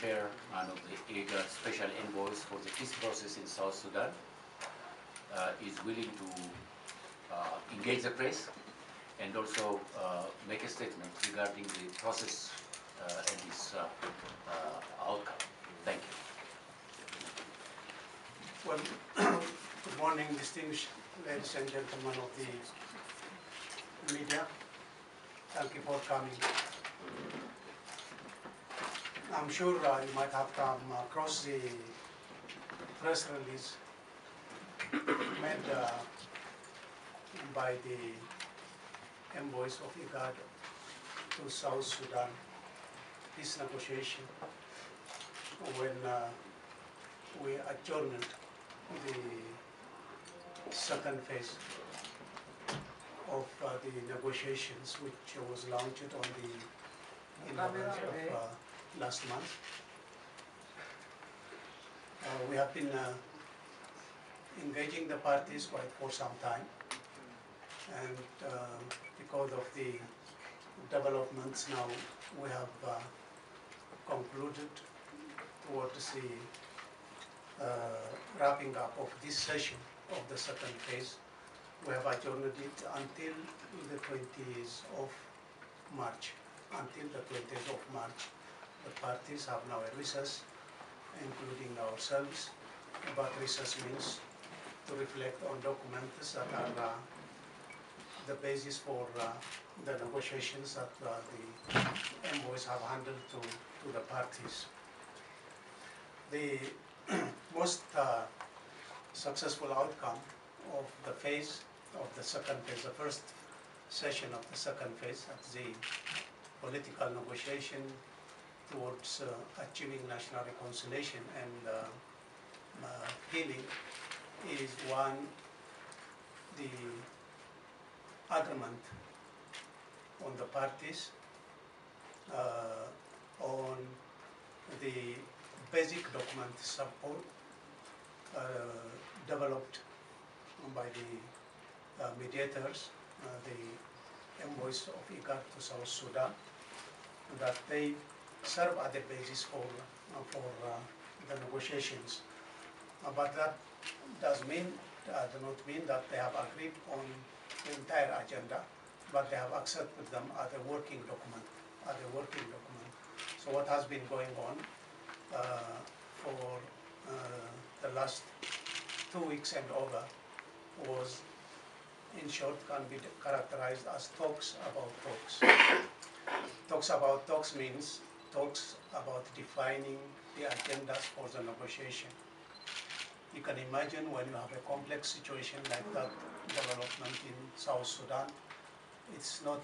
chair and of the IGAD special envoys for the peace process in South Sudan, is willing to engage the press and also make a statement regarding the process and its outcome. Thank you. Well, good morning, distinguished ladies and gentlemen of the media. Thank you for coming. I'm sure you might have come across the press release made by the envoys of IGAD to South Sudan peace negotiation when we adjourned the second phase of the negotiations, which was launched on the 11th of last month. We have been engaging the parties quite for some time, and because of the developments now, we have concluded towards the wrapping up of this session of the second phase. We have adjourned it until the 20th of March. Until the 20th of March, the parties have now a recess, including ourselves. But recess means to reflect on documents that are the basis for the negotiations that the envoys have handled to the parties. The most successful outcome of the phase of the second phase, the first session of the second phase, at the political negotiation towards achieving national reconciliation and healing, is one, the agreement on the parties on the basic document support developed by the mediators, the envoys of IGAD to South Sudan, that they serve as the basis for the negotiations. But that does not mean that they have agreed on the entire agenda, but they have accepted them as a working document. So what has been going on for the last 2 weeks and over was, in short, can be characterized as talks about talks. Talks about talks means talks about defining the agendas for the negotiation. You can imagine when you have a complex situation like that development in South Sudan, it's not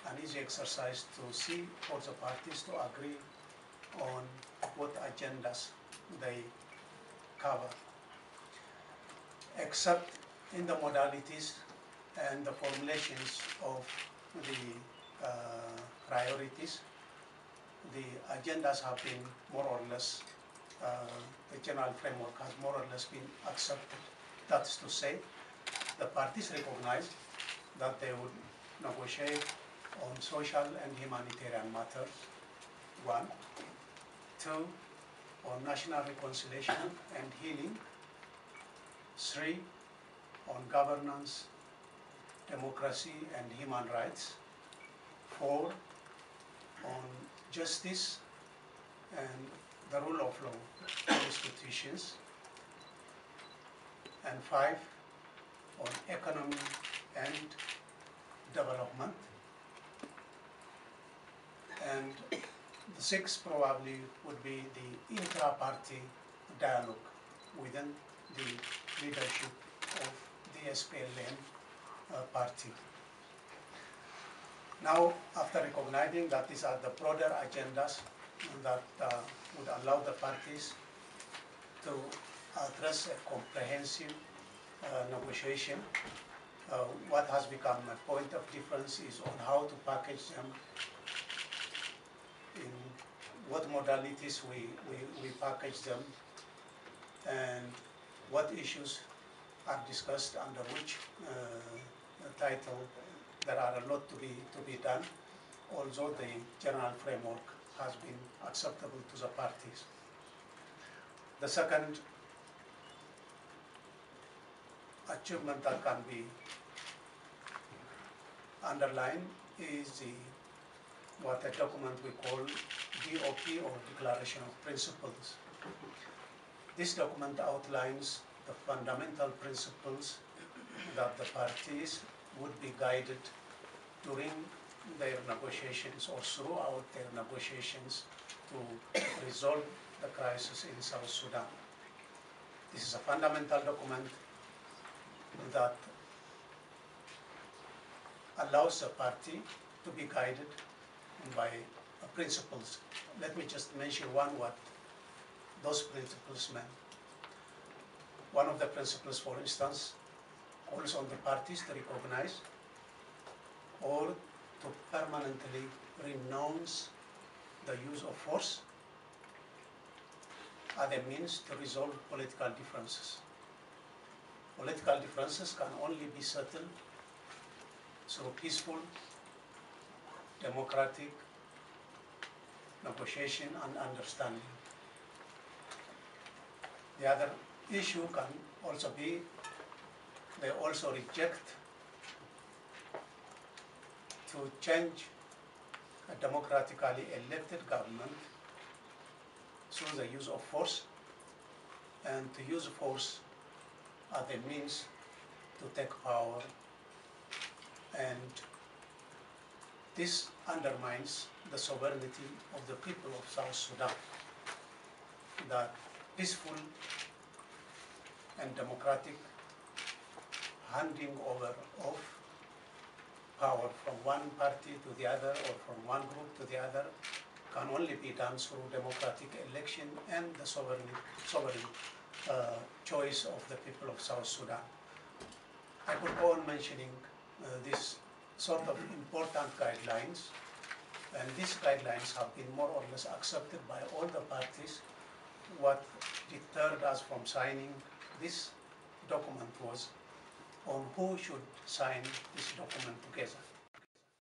an easy exercise to see for the parties to agree on what agendas they cover, except in the modalities and the formulations of the priorities. The agendas have been more or less, the general framework has more or less been accepted. That's to say, the parties recognized that they would negotiate on social and humanitarian matters, 1. 2, on national reconciliation and healing. 3, on governance, democracy and human rights. 4, on justice and the rule of law institutions. And 5, on economy and development. And the 6 probably would be the intra-party dialogue within the leadership of the SPLM party. Now, after recognizing that these are the broader agendas that would allow the parties to address a comprehensive negotiation, what has become a point of difference is on how to package them, in what modalities we package them, and what issues are discussed under which title. There are a lot to be done, although the general framework has been acceptable to the parties. The second achievement that can be underlined is what a document we call DOP, or Declaration of Principles. This document outlines the fundamental principles that the parties would be guided during their negotiations or throughout their negotiations to resolve the crisis in South Sudan. This is a fundamental document that allows the party to be guided by principles. Let me just mention what those principles meant. One of the principles, for instance, calls on the parties to recognize or to permanently renounce the use of force as a means to resolve political differences. Political differences can only be settled through peaceful, democratic negotiation and understanding. The other issue can also be, they also reject to change a democratically elected government through the use of force, and to use force as a means to take power, and this undermines the sovereignty of the people of South Sudan. That peaceful and democratic handing over of power from one party to the other or from one group to the other can only be done through democratic election and the sovereign choice of the people of South Sudan. I could go on mentioning this sort of important guidelines, and these guidelines have been more or less accepted by all the parties. What deterred us from signing this document was on who should sign this document together.